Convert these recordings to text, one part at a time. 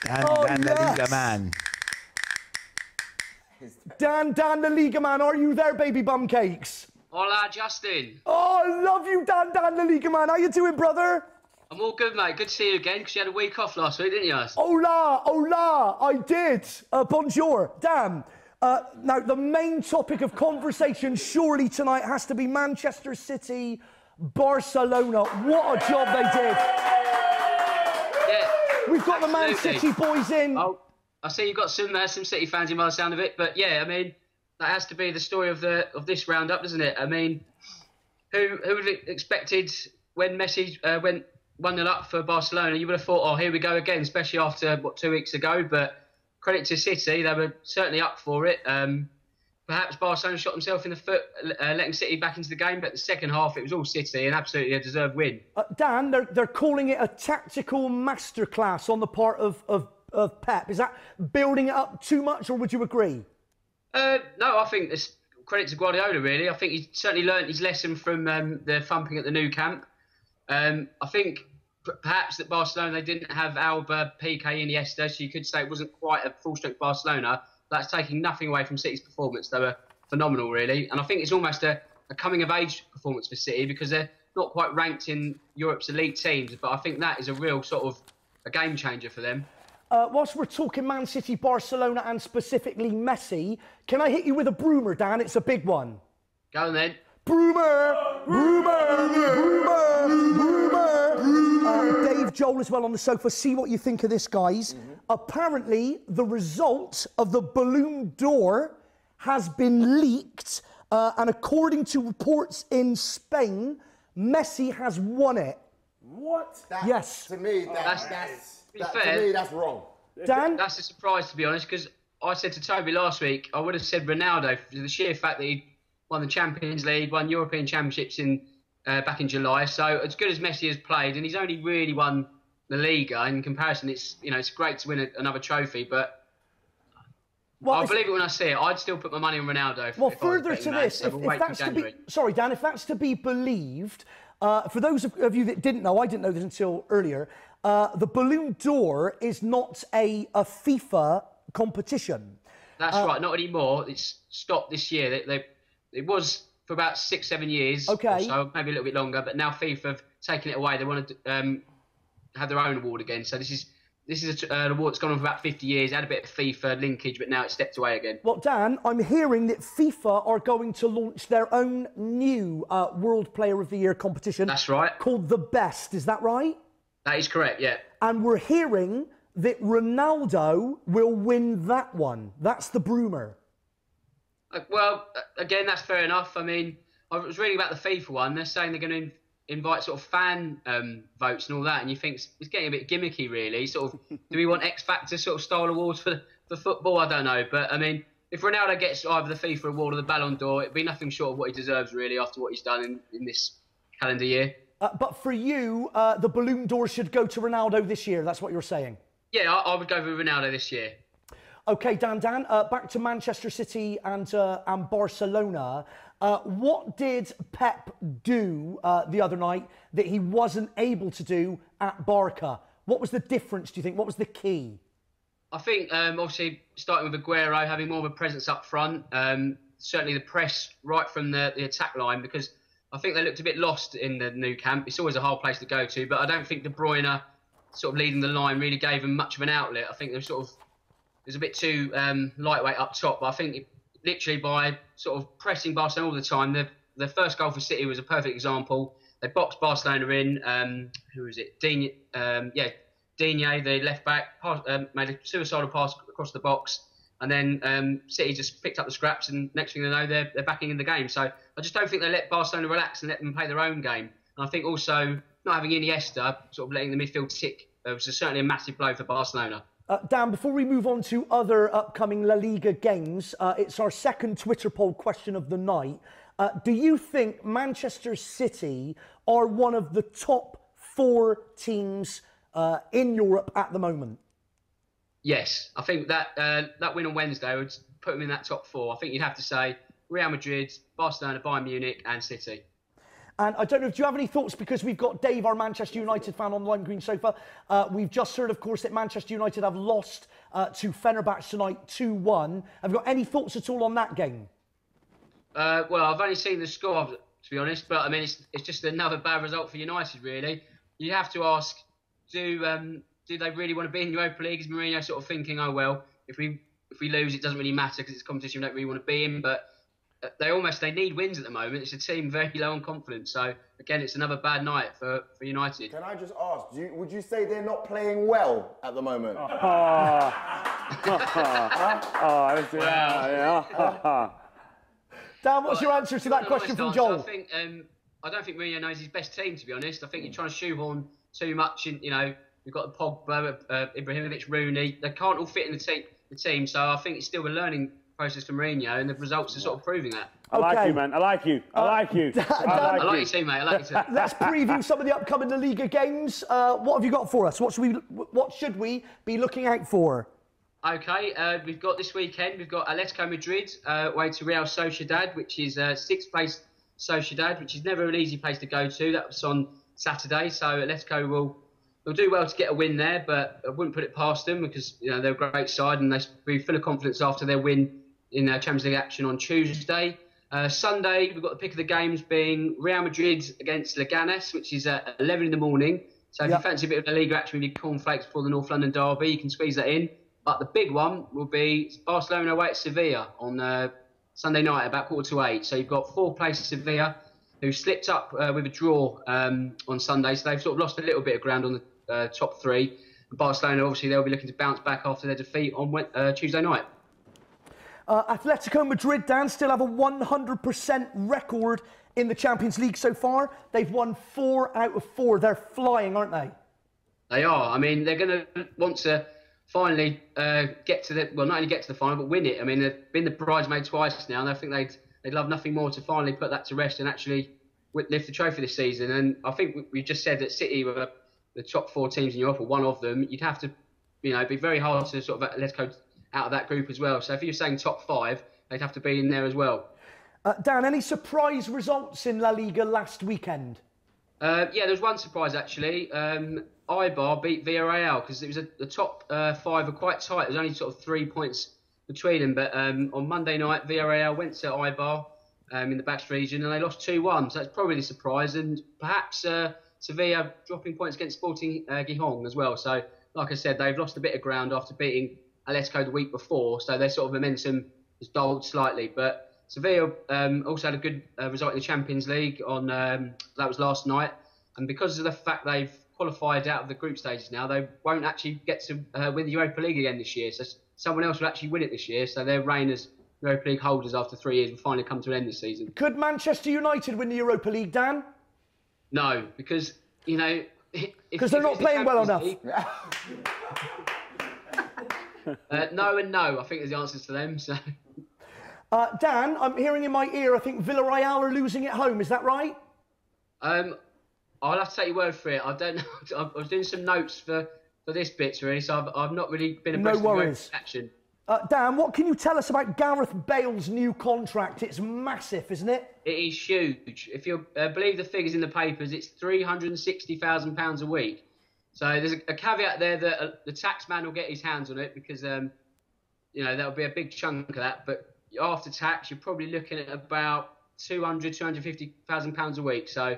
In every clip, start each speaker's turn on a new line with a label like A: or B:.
A: Dan the Liga man.
B: Dan the Liga man, are you there, baby bum cakes?
C: Hola, Justin.
B: Oh, I love you, Dan the Liga man. How you doing, brother?
C: I'm all good, mate. Good to see you again, because you had a week off last week, didn't you?
B: Hola, I did. Bonjour, Dan. Now, the main topic of conversation surely tonight has to be Manchester City, Barcelona. What a job they did.
C: Yeah,
B: we've got
C: absolutely.
B: The Man City boys in.
C: Oh, I see you've got some City fans in by the sound of it. But yeah, I mean, that has to be the story of this roundup, doesn't it? I mean, who would have expected when Messi went 1-0 up for Barcelona? You would have thought, oh, here we go again, especially after, 2 weeks ago. But credit to City, they were certainly up for it. Perhaps Barcelona shot themselves in the foot, letting City back into the game. But the second half, it was all City, and absolutely a deserved win.
B: Dan, they're calling it a tactical masterclass on the part of Pep. Is that building it up too much, or would you agree?
C: No, I think it's credit to Guardiola, really. I think he certainly learnt his lesson from the thumping at the Nou Camp. I think perhaps that Barcelona, they didn't have Alba, Piqué, Iniesta, so you could say it wasn't quite a full-strength Barcelona. That's taking nothing away from City's performance. They were phenomenal, really. And I think it's almost a coming-of-age performance for City, because they're not quite ranked in Europe's elite teams, but I think that is a real sort of a game-changer for them.
B: Whilst we're talking Man City, Barcelona, and specifically Messi, can I hit you with a broomer, Dan? It's a big one.
C: Go on, then.
B: Broomer! Dave, Joel as well on the sofa. See what you think of this, guys. Apparently, the result of the Ballon d'Or has been leaked, and according to reports in Spain, Messi has won it.
D: What?
B: Yes.
D: To me, that's wrong.
B: Dan?
C: That's a surprise, to be honest, because I said to Toby last week, I would have said Ronaldo for the sheer fact that he won the Champions League, won European Championships back in July. So as good as Messi has played, and he's only really won the Liga, in comparison, it's great to win another trophy, but I'll believe it when I see it. I'd still put my money on Ronaldo.
B: Well, further to this, if that's to be, sorry, Dan, if that's to be believed, for those of you that didn't know, I didn't know this until earlier, the Ballon d'Or is not a FIFA competition.
C: That's right, not anymore. It's stopped this year. It was for about 6-7 years, or so, maybe a little bit longer. But now FIFA have taken it away. They want to have their own award again. So this is an award that's gone on for about 50 years. It had a bit of FIFA linkage, but now it's stepped away again.
B: Well, Dan, I'm hearing that FIFA are going to launch their own new World Player of the Year competition.
C: That's right.
B: Called The Best. Is that right?
C: That is correct, yeah.
B: And we're hearing that Ronaldo will win that one. That's the broomer.
C: Well, again, that's fair enough. I mean, I was reading about the FIFA one. They're saying they're going to invite sort of fan votes and all that, and you think it's getting a bit gimmicky, really. Sort of, do we want X Factor sort of style awards for football? I don't know, but I mean, if Ronaldo gets either the FIFA award or the Ballon d'Or, it'd be nothing short of what he deserves, really, after what he's done in this calendar year.
B: But for you, the Ballon d'Or should go to Ronaldo this year. That's what you're saying.
C: Yeah, I would go with Ronaldo this year.
B: Okay, Dan, back to Manchester City and Barcelona. What did Pep do the other night that he wasn't able to do at Barca? What was the difference, do you think? What was the key?
C: I think, obviously, starting with Aguero, having more of a presence up front. Certainly the press right from the attack line, because I think they looked a bit lost in the Nou Camp. It's always a hard place to go to, but I don't think De Bruyne sort of leading the line really gave them much of an outlet. I think they sort of, it was a bit too lightweight up top, but I think literally by sort of pressing Barcelona all the time, the first goal for City was a perfect example. They boxed Barcelona in. Who was it? Digne, the left back, made a suicidal pass across the box, and then City just picked up the scraps, and next thing they know, they're backing in the game. So I just don't think they let Barcelona relax and let them play their own game. And I think also not having Iniesta, sort of letting the midfield tick, was certainly a massive blow for Barcelona.
B: Dan, before we move on to other upcoming La Liga games, it's our second Twitter poll question of the night. Do you think Manchester City are one of the top 4 teams in Europe at the moment?
C: Yes, I think that win on Wednesday would put them in that top 4. I think you'd have to say Real Madrid, Barcelona, Bayern Munich and City.
B: And I don't know, do you have any thoughts? Because we've got Dave, our Manchester United fan on the Lime Green Sofa. We've just heard, of course, that Manchester United have lost to Fenerbahce tonight 2-1. Have you got any thoughts at all on that game?
C: Well, I've only seen the score, to be honest, but I mean, it's just another bad result for United, really. You have to ask, do they really want to be in Europa League? Is Mourinho sort of thinking, oh, well, if we lose, it doesn't really matter because it's a competition we don't really want to be in, but they need wins at the moment. It's a team very low on confidence. So, again, it's another bad night for United.
D: Can I just ask, would you say they're not playing well at the moment?
B: Dan, what's your answer to that question from Joel?
C: I don't think Mourinho knows his best team, to be honest. I think you're trying to shoehorn too much in, you've got the Pogba, Ibrahimovic, Rooney. They can't all fit in the team. So I think it's still a learning process for Mourinho, and the results are sort of proving that.
E: I like you, man. I like you. I like you.
C: I like you too, mate. I like you too.
B: Let's preview some of the upcoming La Liga games. What have you got for us? What should we be looking out for?
C: Okay, we've got this weekend, we've got Atletico Madrid away to Real Sociedad, which is 6th place Sociedad, which is never an easy place to go to. That was on Saturday, so Atletico will do well to get a win there, but I wouldn't put it past them because they're a great side and they'll be full of confidence after their win in Champions League action on Tuesday. Sunday, we've got the pick of the games being Real Madrid against Leganes, which is at 11 in the morning. So if you fancy a bit of La Liga action with your cornflakes before the North London derby, you can squeeze that in. But the big one will be Barcelona away at Sevilla on Sunday night, about 7:45. So you've got 4th place Sevilla, who slipped up with a draw on Sunday. So they've sort of lost a little bit of ground on the top 3. Barcelona, obviously, they'll be looking to bounce back after their defeat on Tuesday night.
B: Atletico Madrid, Dan, still have a 100% record in the Champions League so far. They've won 4 out of 4. They're flying, aren't they?
C: They are. I mean, they're going to want to finally get to not only get to the final, but win it. I mean, they've been the bridesmaid twice now, and I think they'd love nothing more to finally put that to rest and actually lift the trophy this season. And I think we just said that City were the top 4 teams in Europe, or one of them. You'd have to, be very hard to sort of let go out of that group as well. So if you're saying top 5, they'd have to be in there as well.
B: Dan, any surprise results in La Liga last weekend?
C: Yeah, there was one surprise actually. Eibar beat Villarreal because it was the top 5 were quite tight. There was only sort of 3 points between them. But on Monday night, Villarreal went to Eibar in the Basque region and they lost 2-1. So that's probably the surprise. And perhaps Sevilla dropping points against Sporting Gijón as well. So, like I said, they've lost a bit of ground after beating Atletico the week before. So their sort of momentum has dulled slightly. But Sevilla also had a good result in the Champions League on that was last night. And because of the fact they've qualified out of the group stages now, they won't actually get to win the Europa League again this year. So someone else will actually win it this year. So their reign as Europa League holders after 3 years will finally come to an end this season.
B: Could Manchester United win the Europa League, Dan?
C: No, because,
B: because they're not playing well enough.
C: No and no, I think is the answers to them. So,
B: Dan, I'm hearing in my ear, I think Villarreal are losing at home. Is that right?
C: I'll have to take your word for it. I don't know. I was doing some notes for this bit, really, so I've not really been impressed with the action.
B: Dan, what can you tell us about Gareth Bale's new contract? It's massive, isn't it?
C: It is huge. If you believe the figures in the papers, it's £360,000 a week. So there's a caveat there that the tax man will get his hands on it because, that'll be a big chunk of that. But after tax, you're probably looking at about £250,000 a week. So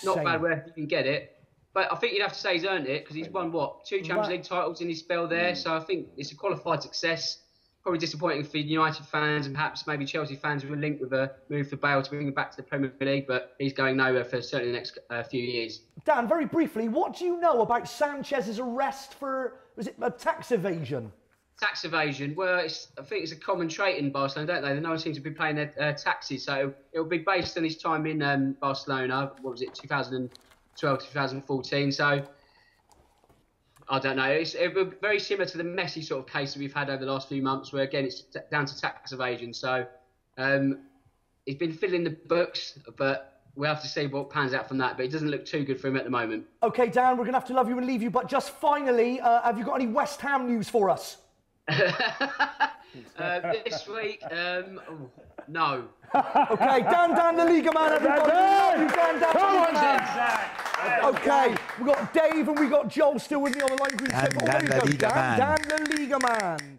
C: not bad where you can get it. But I think you'd have to say he's earned it because he's won, 2 Champions League titles in his spell there. So I think it's a qualified success. Probably disappointing for United fans and perhaps maybe Chelsea fans who were linked with a move for Bale to bring him back to the Premier League, but he's going nowhere for certainly the next few years. Dan,
B: very briefly, what do you know about Sanchez's arrest for, was it a tax evasion?
C: Tax evasion? Well, I think it's a common trait in Barcelona, don't they? They no one seems to be paying their taxes, so it'll be based on his time in Barcelona, 2012, 2014, so I don't know. It's very similar to the messy sort of case that we've had over the last few months where, again, it's down to tax evasion. So he's been filling the books, but we'll have to see what pans out from that. But it doesn't look too good for him at the moment. OK, Dan, we're going to have to love you and leave you. But just finally, have you got any West Ham news for us? This week, no.
B: Okay, Dan, the Liga man, everybody.
E: Dan!
B: Dan,
E: Come on,
A: Zach.
B: Okay, we got Dave and we got Joel still with me on the line.
A: Dan, the Liga man.
B: Dan, the Liga man.